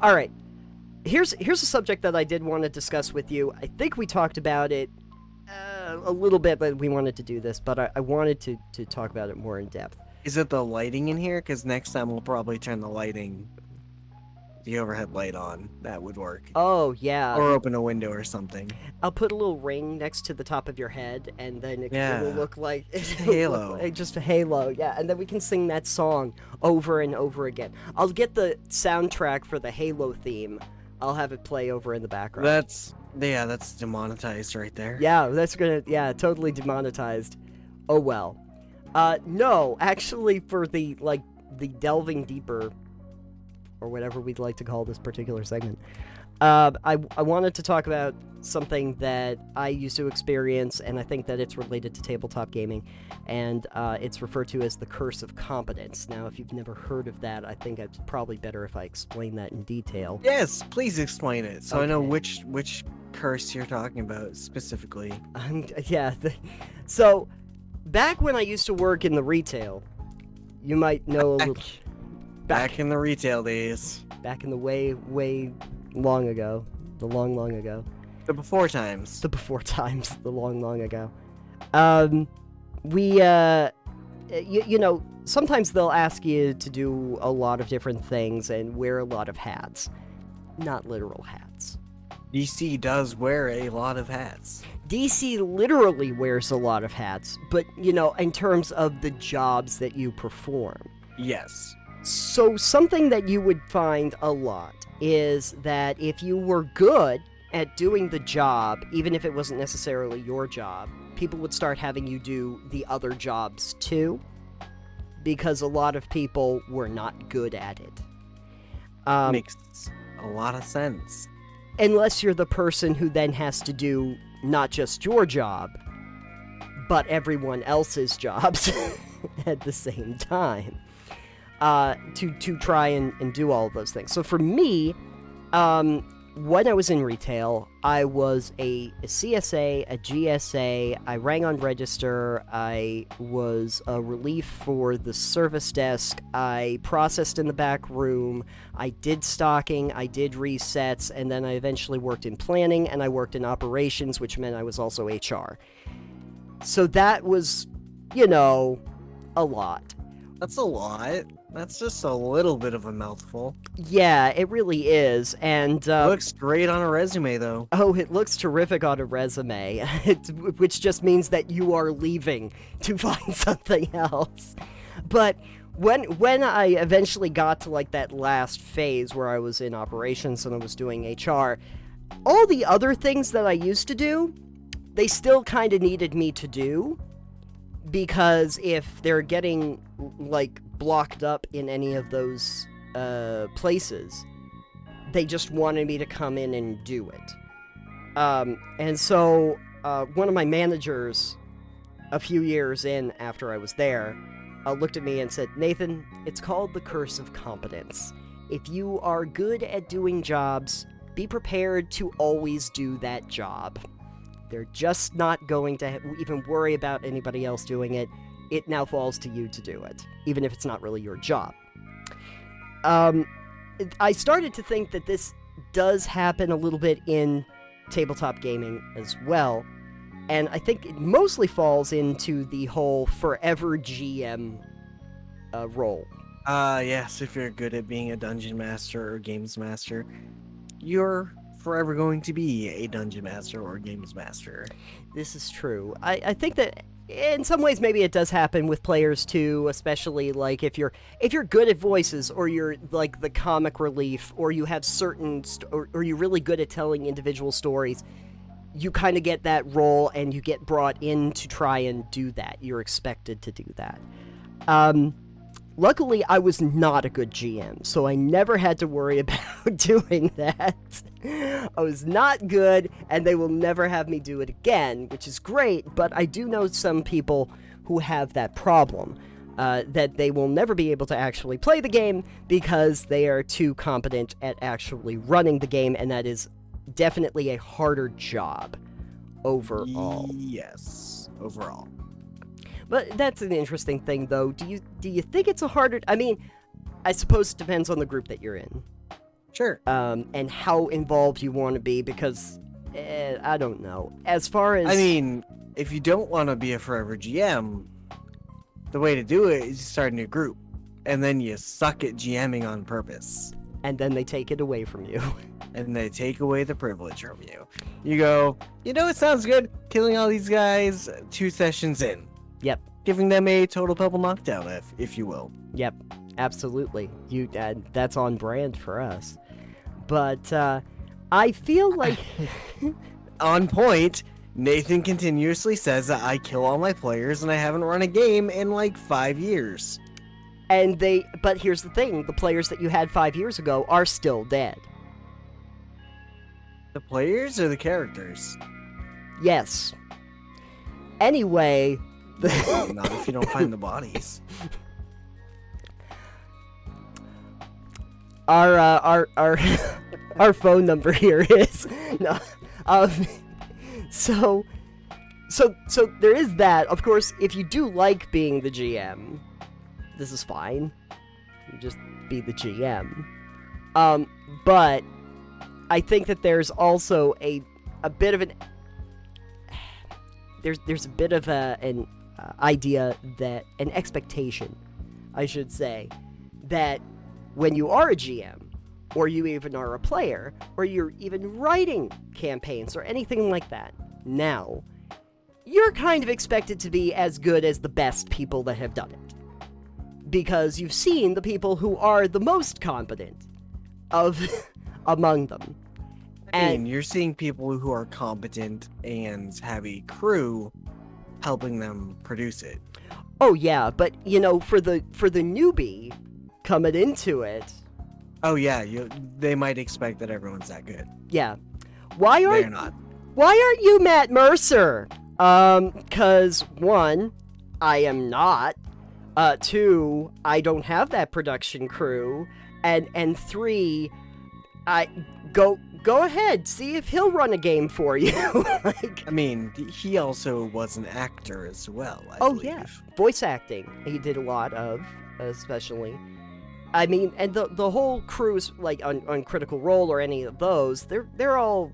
All right. Here's a subject that I did want to discuss with you. I think we talked about it a little bit, but we wanted to do this, but I wanted to talk about it more in depth. Is it the lighting in here? Because next time we'll probably turn the overhead light on. That would work. Oh, yeah. Or open a window or something. I'll put a little ring next to the top of your head, and then it will Yeah. look like Just a it'll look halo. like just a halo. Yeah, and then we can sing that song over and over again. I'll get the soundtrack for the Halo theme. I'll have it play over in the background. That's demonetized right there. Yeah, totally demonetized. Oh well. No, actually, for the delving deeper, or whatever we'd like to call this particular segment, I wanted to talk about something that I used to experience, and I think that it's related to tabletop gaming, and it's referred to as the curse of competence. Now, if you've never heard of that, I think it's probably better if I explain that in detail. Yes, please explain it so I know Okay. which curse you're talking about specifically. So, back when I used to work in the retail, you might know a little... Back in the retail days. Back in the way long ago. The long ago. The before times. The before times. The long ago. You know, sometimes they'll ask you to do a lot of different things and wear a lot of hats. Not literal hats. DC does wear a lot of hats. DC literally wears a lot of hats, but, you know, in terms of the jobs that you perform. Yes. So something that you would find a lot is that if you were good at doing the job, even if it wasn't necessarily your job, people would start having you do the other jobs too, because a lot of people were not good at it. Makes a lot of sense. Unless you're the person who then has to do not just your job, but everyone else's jobs at the same time. To try and do all of those things. So for me, when I was in retail, I was a CSA, a GSA, I rang on register, I was a relief for the service desk, I processed in the back room, I did stocking, I did resets, and then I eventually worked in planning, and I worked in operations, which meant I was also HR. So that was, you know, a lot. That's a lot. That's just a little bit of a mouthful. Yeah, it really is, and Looks great on a resume, though. oh, it looks terrific on a resume, which just means that you are leaving to find something else. But when I eventually got to like that last phase where I was in operations and I was doing HR, all the other things that I used to do, they still kind of needed me to do, because if they're getting like blocked up in any of those places, they just wanted me to come in and do it. And so one of my managers, a few years in after I was there, looked at me and said, "Nathan, it's called the curse of competence. If you are good at doing jobs, be prepared to always do that job. They're just not going to even worry about anybody else doing it. It now falls to you to do it, even if it's not really your job." I started to think that this does happen a little bit in tabletop gaming as well, and I think it mostly falls into the whole forever GM role. Yes, if you're good at being a dungeon master or games master, you're forever going to be a dungeon master or games master. This is true. I think that in some ways maybe it does happen with players too, especially like if you're good at voices, or you're like the comic relief, or you have certain or you're really good at telling individual stories, you kind of get that role and you get brought in to try and do that. You're expected to do that. Luckily, I was not a good GM, so I never had to worry about doing that. I was not good, and they will never have me do it again, which is great, but I do know some people who have that problem, that they will never be able to actually play the game because they are too competent at actually running the game, and that is definitely a harder job overall. Yes, overall. But that's an interesting thing, though. Do you think it's a harder... I mean, I suppose it depends on the group that you're in. Sure. and how involved you want to be, because I don't know. As far as I mean, if you don't want to be a forever GM, the way to do it is you start a new group, and then you suck at GMing on purpose, and then they take it away from you. and they take away the privilege from you. You go, it sounds good, killing all these guys 2 sessions in. Yep. Giving them a total pebble knockdown, if you will. Yep, absolutely. That's on brand for us. But I feel like On point, Nathan continuously says that I kill all my players and I haven't run a game in like 5 years. but here's the thing, the players that you had 5 years ago are still dead. The players or the characters? Yes. Anyway, Not if you don't find the bodies. our our phone number here is no, so there is that. Of course, if you do like being the GM, this is fine. You just be the GM. But I think that there's also a bit of an there's a bit of an idea, that an expectation, I should say, that when you are a GM, or you even are a player, or you're even writing campaigns or anything like that, now, you're kind of expected to be as good as the best people that have done it. Because you've seen the people who are the most competent among them. I mean, you're seeing people who are competent and have a crew helping them produce it. Oh yeah, but for the newbie coming into it, Oh yeah, they might expect that everyone's that good. yeah. They're not. Why aren't you Matt Mercer? 'Cause 1, I am not. 2, I don't have that production crew, and 3, I go ahead, see if he'll run a game for you. I mean, he also was an actor as well, I believe. Yeah, voice acting he did a lot of, especially. I mean, and the whole crew's like on Critical Role or any of those, they're all,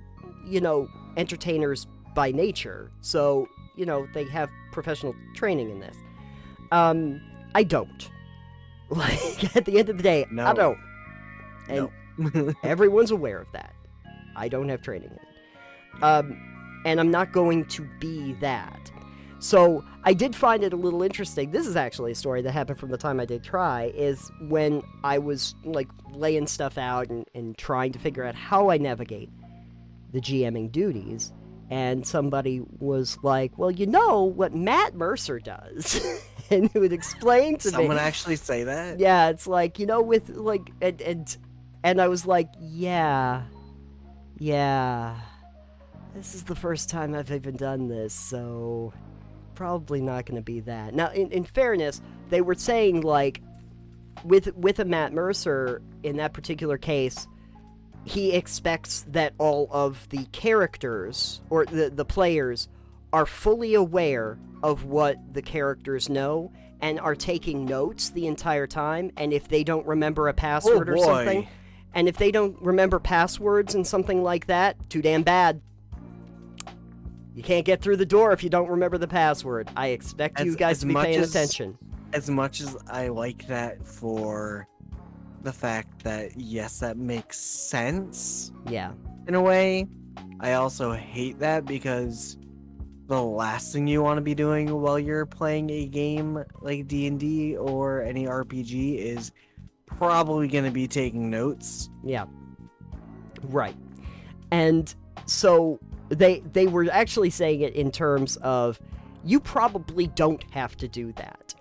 entertainers by nature. So, they have professional training in this. I don't. Like, at the end of the day, No. I don't. And everyone's aware of that. I don't have training in it. And I'm not going to be that. So I did find it a little interesting. This is actually a story that happened from the time I did try, is when I was like laying stuff out and trying to figure out how I navigate the GMing duties. And somebody was like, well, what Matt Mercer does. And it would explain to me. Someone actually say that? Yeah, it's like, with like, and I was like, yeah. This is the first time I've even done this, so probably not going to be that. Now, in fairness, they were saying, like, with a Matt Mercer, in that particular case, he expects that all of the characters, or the players, are fully aware of what the characters know, and are taking notes the entire time, and if they don't remember a password or something, and if they don't remember passwords and something like that, too damn bad. You can't get through the door if you don't remember the password. I expect you guys to be paying attention. As much as I like that for the fact that, yes, that makes sense. Yeah. In a way, I also hate that because the last thing you want to be doing while you're playing a game like D&D or any RPG is probably going to be taking notes. Yeah. Right. And so they were actually saying it in terms of, you probably don't have to do that.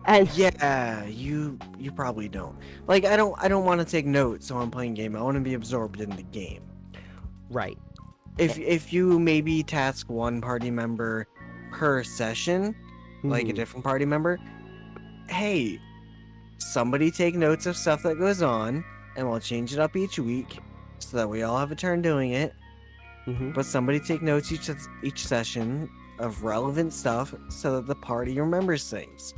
And yeah, you probably don't. Like, I don't want to take notes while I'm playing a game. I want to be absorbed in the game. Right. If you maybe task one party member per session, like a different party member, hey, somebody take notes of stuff that goes on, and we'll change it up each week so that we all have a turn doing it. But somebody take notes each session of relevant stuff so that the party remembers things.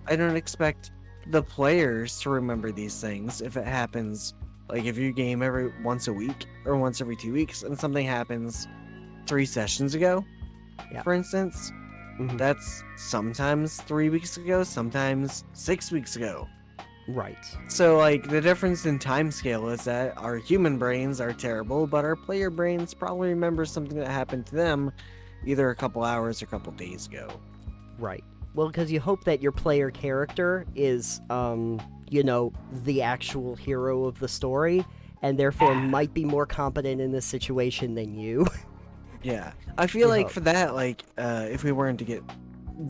I don't expect the players to remember these things if it happens Like if you game every once a week or once every 2 weeks and something happens 3 sessions ago, Yeah. for instance, Mhm. that's sometimes 3 weeks ago, sometimes 6 weeks ago. Right. So like the difference in time scale is that our human brains are terrible, but our player brains probably remember something that happened to them either a couple hours or a couple days ago. Right. Well, because you hope that your player character is, the actual hero of the story, and therefore might be more competent in this situation than you. Yeah, I feel You like hope. for that, like, if we weren't to get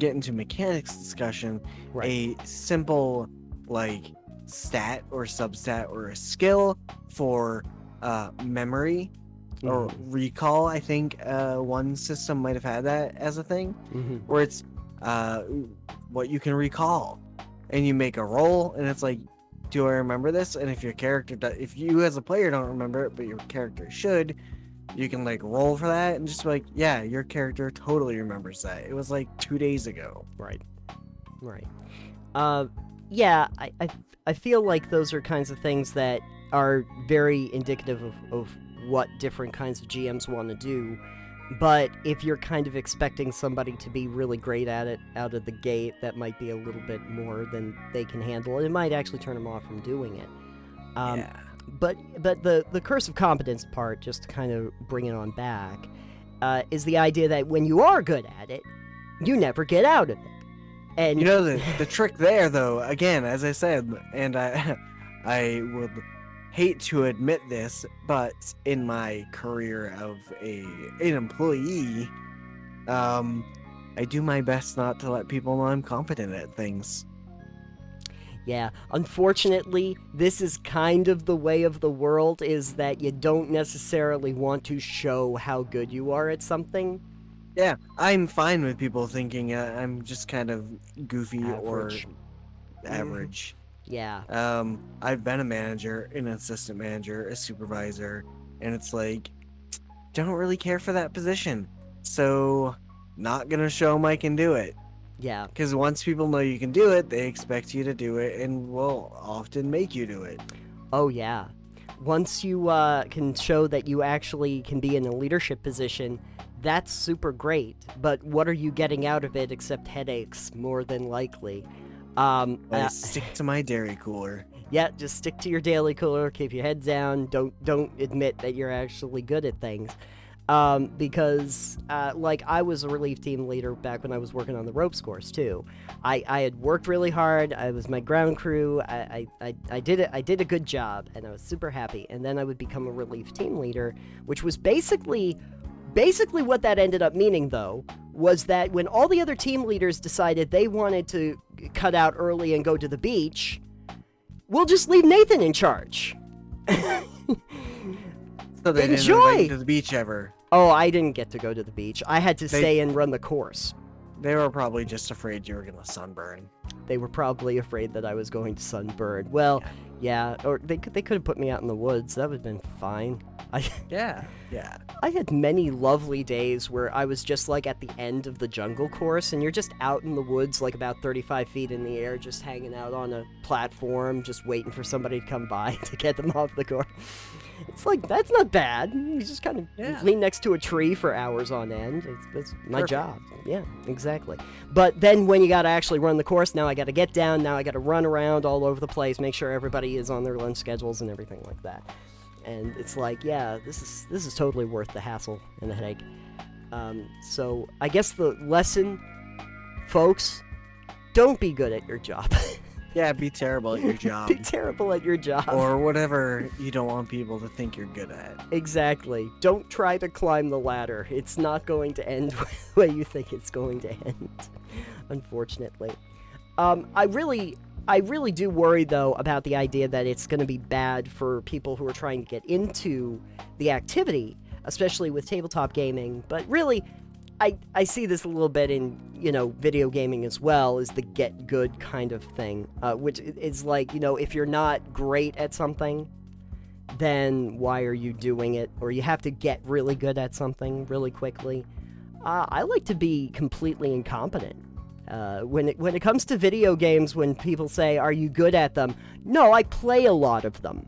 into mechanics discussion, Right. a simple like stat or substat or a skill for memory or recall, I think one system might have had that as a thing, Mm-hmm. where it's what you can recall, and you make a roll, and it's like, do I remember this? And if your character, if you as a player don't remember it, but your character should, you can like roll for that and just be like, yeah, your character totally remembers that. It was like 2 days ago. Right. Right. Yeah, I feel like those are kinds of things that are very indicative of what different kinds of GMs want to do. But if you're kind of expecting somebody to be really great at it out of the gate, that might be a little bit more than they can handle. It might actually turn them off from doing it. Yeah. But the curse of competence part, just to kind of bring it on back, is the idea that when you are good at it, you never get out of it. And You know the trick there though, again, as I said, and I would hate to admit this, but in my career of an employee, I do my best not to let people know I'm competent at things. yeah, unfortunately, this is kind of the way of the world, is that you don't necessarily want to show how good you are at something. Yeah, I'm fine with people thinking I'm just kind of goofy Average. or average. Yeah. I've been a manager, an assistant manager, a supervisor, and it's like, don't really care for that position. So, not gonna show them I can do it. Yeah. Because once people know you can do it, they expect you to do it and will often make you do it. Oh, yeah. Once you can show that you actually can be in a leadership position, that's super great. But what are you getting out of it except headaches, more than likely? I stick to my dairy cooler. Yeah, just stick to your daily cooler, keep your head down, don't admit that you're actually good at things. Because like I was a relief team leader back when I was working on the ropes course too. I had worked really hard. I was my ground crew. I did it. I did a good job, and I was super happy. And then I would become a relief team leader, which was basically what that ended up meaning, though, was that when all the other team leaders decided they wanted to cut out early and go to the beach, we'll just leave Nathan in charge. So they didn't Enjoy! invite you to the beach ever. Oh, I didn't get to go to the beach. I had to stay and run the course. They were probably just afraid you were gonna sunburn. They were probably afraid that I was going to sunburn. Well, yeah, or they could have put me out in the woods. That would have been fine. Yeah. I had many lovely days where I was just like at the end of the jungle course, and you're just out in the woods, like about 35 feet in the air, just hanging out on a platform, just waiting for somebody to come by to get them off the course. It's like, that's not bad. You just kind of lean next to a tree for hours on end. It's my job. Yeah, exactly. But then when you got to actually run the course, now I got to get down, now I got to run around all over the place, make sure everybody is on their lunch schedules and everything like that. And it's like, yeah, this is totally worth the hassle and the headache. So I guess the lesson, folks, don't be good at your job. Yeah, be terrible at your job. Be terrible at your job. Or whatever you don't want people to think you're good at. Exactly. Don't try to climb the ladder. It's not going to end the way you think it's going to end, unfortunately. I really do worry, though, about the idea that it's going to be bad for people who are trying to get into the activity, especially with tabletop gaming. But really, I see this a little bit in, video gaming as well, is the get good kind of thing, which is like, if you're not great at something, then why are you doing it? Or you have to get really good at something really quickly. I like to be completely incompetent. When it comes to video games, when people say, are you good at them? No, I play a lot of them.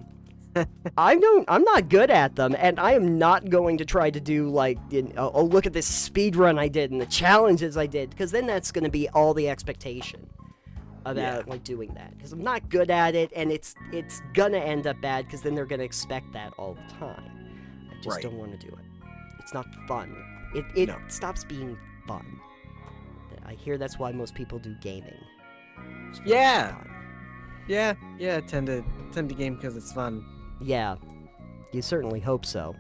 I'm not good at them, and I am not going to try to do like, oh, look at this speed run I did and the challenges I did, because then that's going to be all the expectation about like doing that. Because I'm not good at it, and it's gonna end up bad, because then they're gonna expect that all the time. I just don't want to do it. It's not fun. It stops being fun. I hear that's why most people do gaming. Yeah. Yeah, tend to game because it's fun. Yeah, you certainly hope so.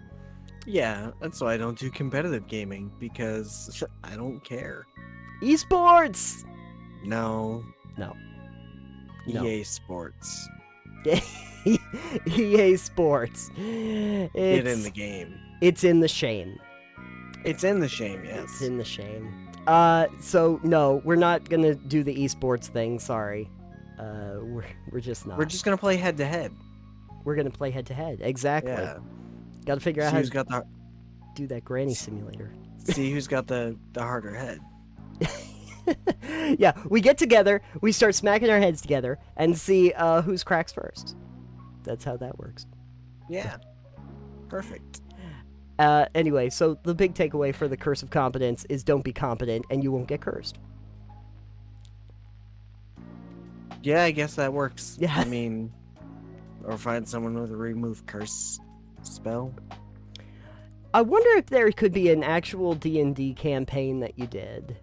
Yeah, that's why I don't do competitive gaming, because I don't care. Esports! No. No. EA Sports. EA Sports. Get in the game. It's in the shame. It's in the shame, yes. It's in the shame. So no, we're not gonna do the esports thing. Sorry. We're just not. We're just gonna play head to head. We're gonna play head to head. Exactly. Yeah. Got to figure out See how who's to got the do that granny simulator. see who's got the harder head. Yeah, we get together, we start smacking our heads together, and see whose cracks first. That's how that works. Yeah. Perfect. Anyway, so the big takeaway for the curse of competence is don't be competent, and you won't get cursed. Yeah, I guess that works. Yeah. I mean, or find someone with a remove curse spell. I wonder if there could be an actual D&D campaign that you did,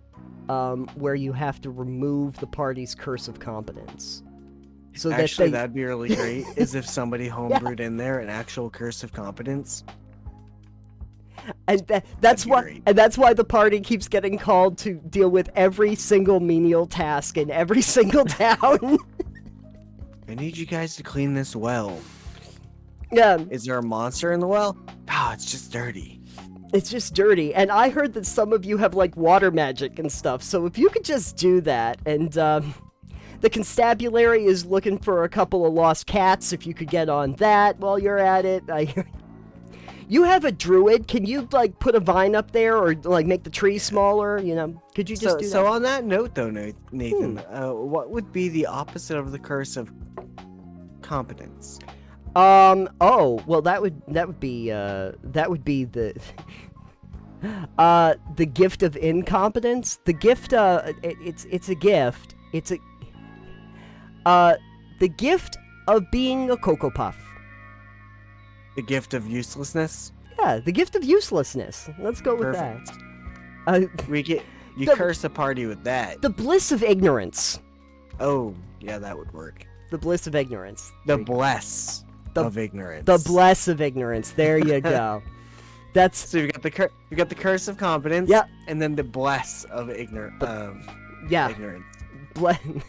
where you have to remove the party's curse of competence. So Actually, that that'd be really great, is if somebody homebrewed in there an actual curse of competence. and that's why the party keeps getting called to deal with every single menial task in every single town. I need you guys to clean this well. Yeah. Is there a monster in the well? Oh, it's just dirty. It's just dirty, and I heard that some of you have, like, water magic and stuff, so if you could just do that, and, the constabulary is looking for a couple of lost cats, if you could get on that while you're at it. You have a druid, can you, like, put a vine up there, or, like, make the tree smaller, you know? Could you just do that? So on that note, though, Nathan, what would be the opposite of the curse of competence? Oh, well, that would be the the gift of incompetence. The gift, it's a gift. It's the gift of being a Cocoa Puff. The gift of uselessness? Yeah, the gift of uselessness. Let's go with Perfect. that. You curse a party with that. The bliss of ignorance. Oh, yeah, that would work. The bliss of ignorance. The bless of ignorance. The bless of ignorance. There you go. That's so you got the curse of competence. Yeah. And then the bless of ignorance. Ignorance.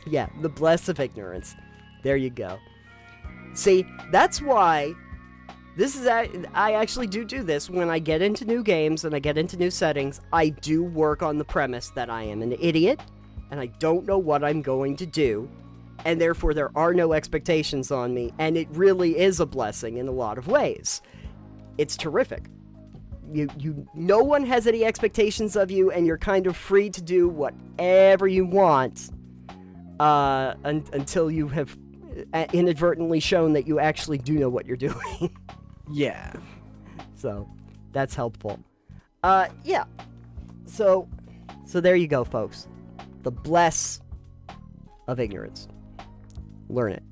Yeah, the bless of ignorance. There you go. See, that's why I actually do this when I get into new games and I get into new settings. I do work on the premise that I am an idiot and I don't know what I'm going to do, and therefore there are no expectations on me, and it really is a blessing in a lot of ways. It's terrific. No one has any expectations of you, and you're kind of free to do whatever you want until you have inadvertently shown that you actually do know what you're doing. Yeah. So, that's helpful. Yeah. So there you go, folks. The bless of ignorance. Learn it.